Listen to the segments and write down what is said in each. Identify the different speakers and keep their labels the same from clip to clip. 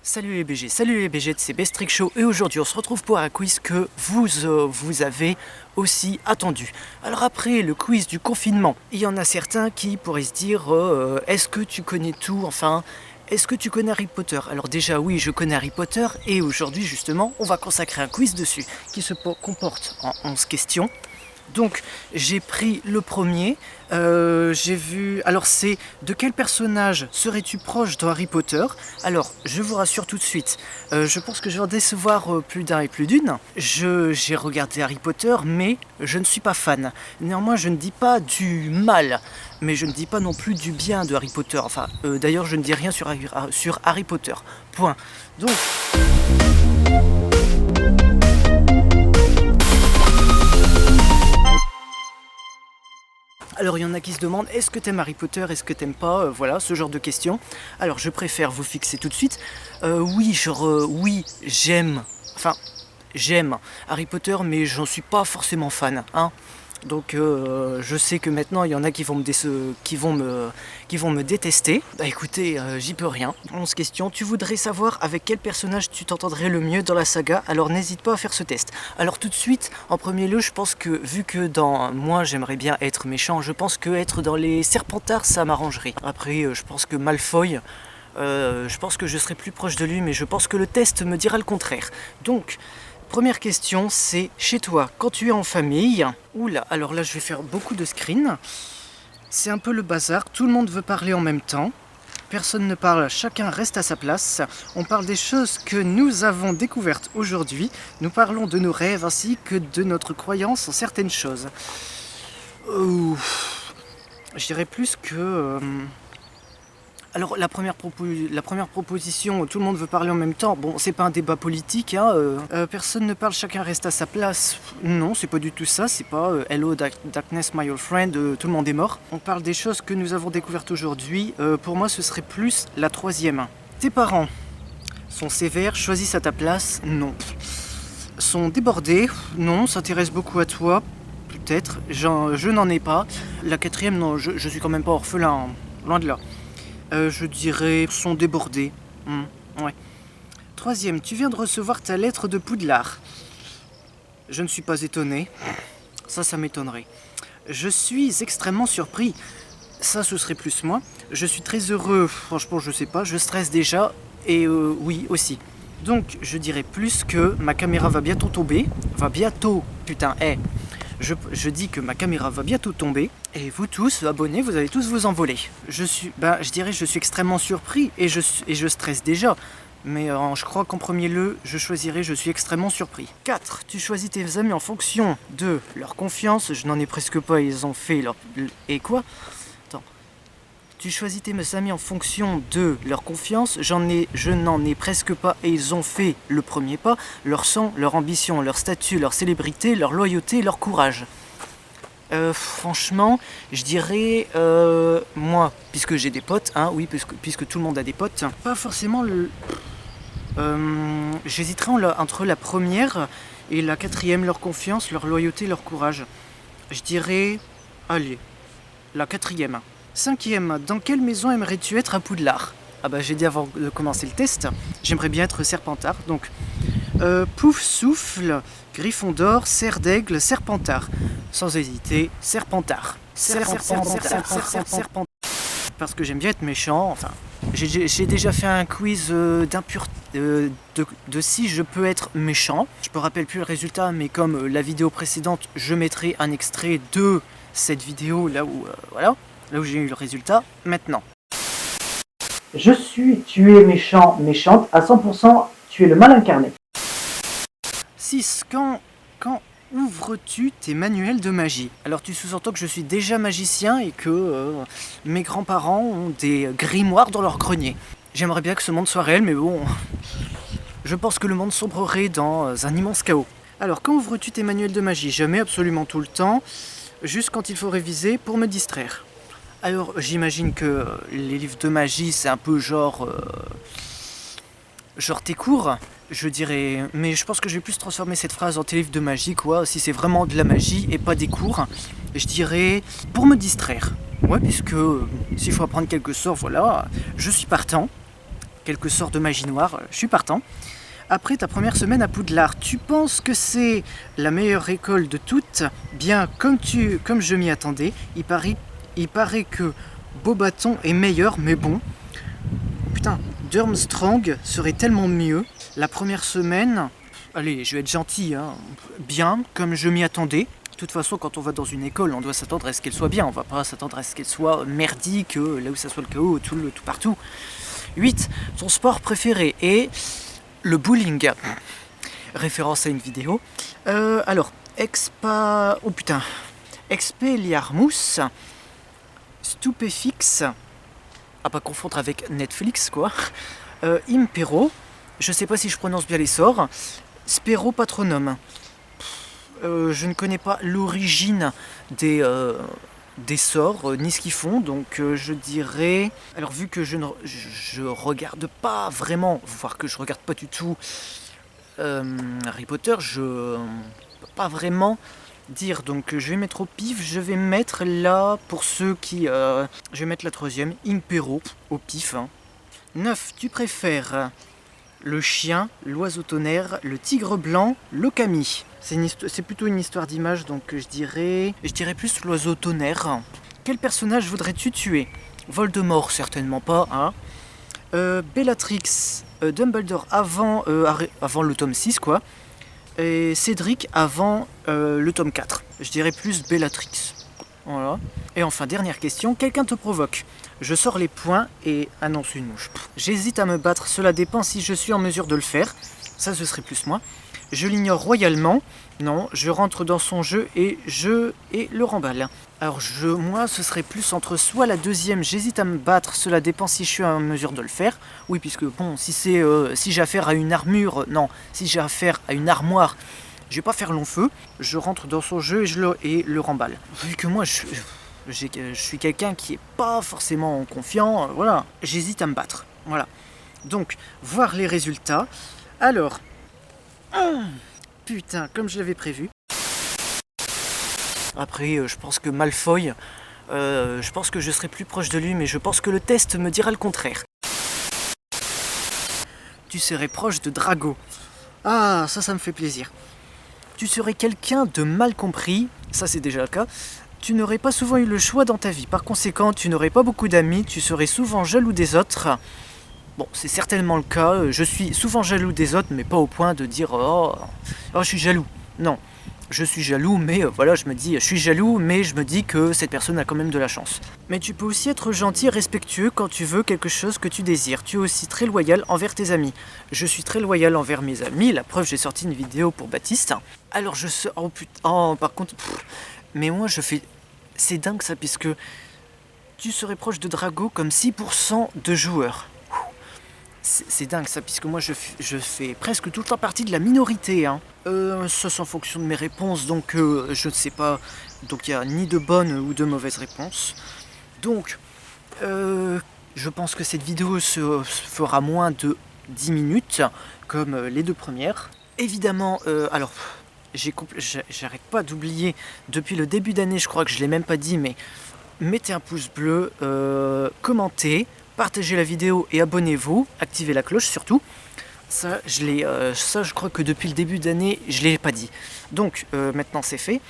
Speaker 1: Salut les BG de c'est Bestrick Show et aujourd'hui on se retrouve pour un quiz que vous avez aussi attendu. Alors après le quiz du confinement, il y en a certains qui pourraient se dire est-ce que tu connais tout, enfin est-ce que tu connais Harry Potter? Alors déjà oui, je connais Harry Potter et aujourd'hui justement on va consacrer un quiz dessus qui se comporte en 11 questions. Donc j'ai pris le premier, j'ai vu... Alors c'est de quel personnage serais-tu proche dans Harry Potter? Alors je vous rassure tout de suite, je pense que je vais en décevoir plus d'un et plus d'une. J'ai regardé Harry Potter mais je ne suis pas fan. Néanmoins je ne dis pas du mal, mais je ne dis pas non plus du bien de Harry Potter. Enfin d'ailleurs je ne dis rien sur Harry Potter, point. Donc... Alors il y en a qui se demandent est-ce que t'aimes Harry Potter, est-ce que t'aimes pas, voilà ce genre de questions. Alors je préfère vous fixer tout de suite. Oui, j'aime Harry Potter mais j'en suis pas forcément fan, hein. Donc je sais que maintenant il y en a qui vont me détester. Bah écoutez, j'y peux rien. 11 questions. Tu voudrais savoir avec quel personnage tu t'entendrais le mieux dans la saga, alors n'hésite pas à faire ce test. Alors tout de suite, en premier lieu, je pense que vu que dans moi j'aimerais bien être méchant, je pense que être dans les Serpentards ça m'arrangerait. Après je pense que Malfoy, je pense que je serai plus proche de lui, mais je pense que le test me dira le contraire. Donc première question, c'est chez toi, quand tu es en famille... Oula, alors là je vais faire beaucoup de screens. C'est un peu le bazar, tout le monde veut parler en même temps. Personne ne parle, chacun reste à sa place. On parle des choses que nous avons découvertes aujourd'hui. Nous parlons de nos rêves ainsi que de notre croyance en certaines choses. Je dirais plus que... Alors la première proposition, tout le monde veut parler en même temps, bon c'est pas un débat politique, hein, personne ne parle, chacun reste à sa place, non c'est pas du tout ça, c'est pas Hello Darkness my old friend, tout le monde est mort. On parle des choses que nous avons découvertes aujourd'hui, pour moi ce serait plus la troisième. Tes parents sont sévères, choisissent à ta place, non. Sont débordés, non, s'intéressent beaucoup à toi, peut-être, je n'en ai pas. La quatrième, non, je suis quand même pas orphelin, hein, loin de là. Je dirais sont débordés. Ouais. Troisième, tu viens de recevoir ta lettre de Poudlard. Je ne suis pas étonné. Ça m'étonnerait. Je suis extrêmement surpris. Ça, ce serait plus moi. Je suis très heureux. Franchement, je sais pas. Je stresse déjà. Et oui, aussi. Donc, je dirais plus que ma caméra va bientôt tomber. Va bientôt. Putain, Je dis que ma caméra va bientôt tomber et vous tous, abonnés, vous allez tous vous envoler. Je dirais je suis extrêmement surpris et je stresse déjà. Mais je crois qu'en premier lieu, je choisirais je suis extrêmement surpris. 4. Tu choisis tes amis en fonction de leur confiance. Je n'en ai presque pas, ils ont fait leur... Et quoi? Attends. Tu choisis tes amis en fonction de leur confiance. Je n'en ai presque pas et ils ont fait le premier pas. Leur sang, leur ambition, leur statut, leur célébrité, leur loyauté, leur courage. Franchement, je dirais moi, puisque j'ai des potes, hein, oui, puisque tout le monde a des potes. Pas forcément le... J'hésiterais entre la première et la quatrième, leur confiance, leur loyauté, leur courage. Je dirais, allez, la quatrième. Cinquième, dans quelle maison aimerais-tu être à Poudlard? Ah bah j'ai dit avant de commencer le test, j'aimerais bien être Serpentard, donc Pouf Souffle, Gryffondor, Serre d'Aigle, Serpentard. Sans hésiter, Serpentard. Serpentard. Parce que j'aime bien être méchant, enfin... J'ai déjà fait un quiz de si je peux être méchant. Je me rappelle plus le résultat, mais comme la vidéo précédente, je mettrai un extrait de cette vidéo là où voilà. Là où j'ai eu le résultat, maintenant. Tu es méchant, méchante, à 100%, tu es le mal incarné. 6. Quand ouvres-tu tes manuels de magie? Alors tu sous-entends que je suis déjà magicien et que mes grands-parents ont des grimoires dans leur grenier. J'aimerais bien que ce monde soit réel, mais bon... Je pense que le monde sombrerait dans un immense chaos. Alors, quand ouvres-tu tes manuels de magie? Jamais, absolument tout le temps, juste quand il faut réviser pour me distraire. Alors, j'imagine que les livres de magie, c'est un peu genre tes cours, je dirais. Mais je pense que je vais plus transformer cette phrase en tes livres de magie, quoi. Si c'est vraiment de la magie et pas des cours, je dirais pour me distraire. Ouais, puisque s'il faut apprendre quelque sort, voilà, je suis partant. quelques sorts de magie noire, je suis partant. Après ta première semaine à Poudlard, tu penses que c'est la meilleure école de toutes? Bien, comme je m'y attendais, il paraît que Beauxbatons est meilleur, mais bon. Putain, Durmstrang serait tellement mieux. La première semaine, allez, je vais être gentil, hein, bien, comme je m'y attendais. De toute façon, quand on va dans une école, on doit s'attendre à ce qu'elle soit bien. On va pas s'attendre à ce qu'elle soit merdique, là où ça soit le chaos, tout partout. 8. Ton sport préféré est le bowling. Référence à une vidéo. Alors, Expelliarmus, Stupéfix, à pas confondre avec Netflix, quoi. Impero, je sais pas si je prononce bien les sorts. Spero Patronum. Je ne connais pas l'origine des sorts, ni ce qu'ils font, donc je dirais... Alors vu que je regarde pas vraiment, voire que je regarde pas du tout Harry Potter, je peux pas vraiment dire, donc je vais mettre au pif, je vais mettre là, pour ceux qui... je vais mettre la troisième, Impero, au pif. 9, tu préfères le chien, l'oiseau tonnerre, le tigre blanc, l'okami. C'est plutôt une histoire d'image, donc je dirais plus l'oiseau tonnerre. Quel personnage voudrais-tu tuer? Voldemort, certainement pas, hein. Bellatrix, Dumbledore avant le tome 6, quoi. Et Cédric avant le tome 4. Je dirais plus Bellatrix. Voilà. Et enfin, dernière question, quelqu'un te provoque. Je sors les poings et annonce une mouche. J'hésite à me battre, cela dépend si je suis en mesure de le faire. Ça, ce serait plus moi. Je l'ignore royalement. Non, je rentre dans son jeu et le remballe. Alors moi, ce serait plus entre soit la deuxième, j'hésite à me battre, cela dépend si je suis en mesure de le faire. Oui, puisque bon, si j'ai affaire à une armure, non, si j'ai affaire à une armoire, je vais pas faire long feu. Je rentre dans son jeu et le remballe. Vu que moi, je suis quelqu'un qui est pas forcément confiant, voilà, j'hésite à me battre. Voilà. Donc, voir les résultats. Alors, putain, comme je l'avais prévu. Après, je pense que Malfoy, je pense que je serai plus proche de lui, mais je pense que le test me dira le contraire. Tu serais proche de Drago. Ah, ça me fait plaisir. Tu serais quelqu'un de mal compris, ça c'est déjà le cas. Tu n'aurais pas souvent eu le choix dans ta vie. Par conséquent, tu n'aurais pas beaucoup d'amis, tu serais souvent jaloux des autres. Bon, c'est certainement le cas. Je suis souvent jaloux des autres, mais pas au point de dire oh, je suis jaloux. Non, je suis jaloux, mais voilà, je suis jaloux, mais je me dis que cette personne a quand même de la chance. Mais tu peux aussi être gentil et respectueux quand tu veux quelque chose que tu désires. Tu es aussi très loyal envers tes amis. Je suis très loyal envers mes amis. La preuve, j'ai sorti une vidéo pour Baptiste. Alors oh putain, oh, par contre, mais moi je fais... C'est dingue ça, puisque tu serais proche de Drago comme 6% de joueurs. C'est dingue ça, puisque moi je fais presque tout le temps partie de la minorité. Hein. Ça c'est en fonction de mes réponses, donc je ne sais pas. Donc il n'y a ni de bonnes ou de mauvaises réponses. Donc, je pense que cette vidéo se fera moins de 10 minutes, comme les deux premières. Évidemment, alors... J'arrête pas d'oublier, depuis le début d'année, je crois que je l'ai même pas dit, mais mettez un pouce bleu, commentez, partagez la vidéo et abonnez-vous, activez la cloche surtout. Ça, je crois que depuis le début d'année, je l'ai pas dit. Donc maintenant c'est fait.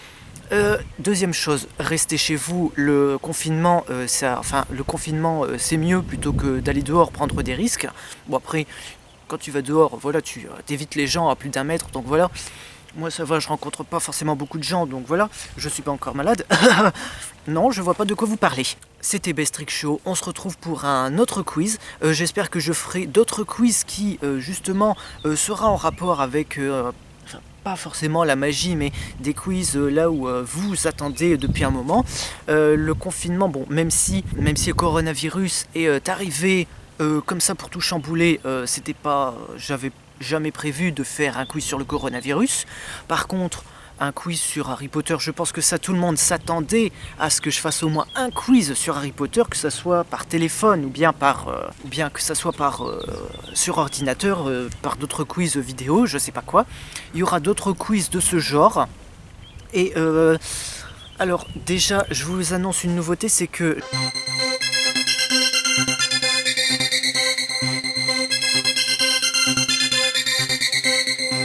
Speaker 1: Deuxième chose, restez chez vous. Le confinement, c'est mieux plutôt que d'aller dehors prendre des risques. Bon après, quand tu vas dehors, voilà, tu évites les gens à plus d'1 mètre, donc voilà. Moi ça va, je rencontre pas forcément beaucoup de gens, donc voilà, je suis pas encore malade. Non, je vois pas de quoi vous parlez. C'était Best Trick Show, on se retrouve pour un autre quiz. J'espère que je ferai d'autres quiz qui, justement, sera en rapport avec... pas forcément la magie, mais des quiz là où vous attendez depuis un moment. Le confinement, bon, même si le coronavirus est arrivé comme ça pour tout chambouler, j'avais jamais prévu de faire un quiz sur le coronavirus. Par contre, un quiz sur Harry Potter, je pense que ça, tout le monde s'attendait à ce que je fasse au moins un quiz sur Harry Potter, que ça soit par téléphone ou bien que ça soit sur ordinateur, par d'autres quiz vidéo, je sais pas quoi. Il y aura d'autres quiz de ce genre. Et alors déjà, je vous annonce une nouveauté, c'est que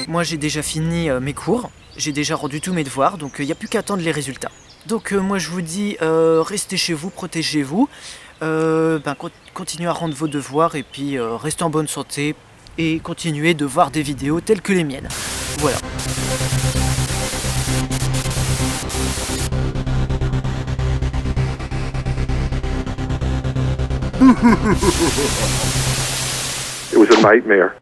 Speaker 1: Moi j'ai déjà fini mes cours, j'ai déjà rendu tous mes devoirs, donc il n'y a plus qu'à attendre les résultats. Donc moi je vous dis, restez chez vous, protégez-vous, continuez à rendre vos devoirs et puis restez en bonne santé et continuez de voir des vidéos telles que les miennes. Voilà.
Speaker 2: It was a nightmare.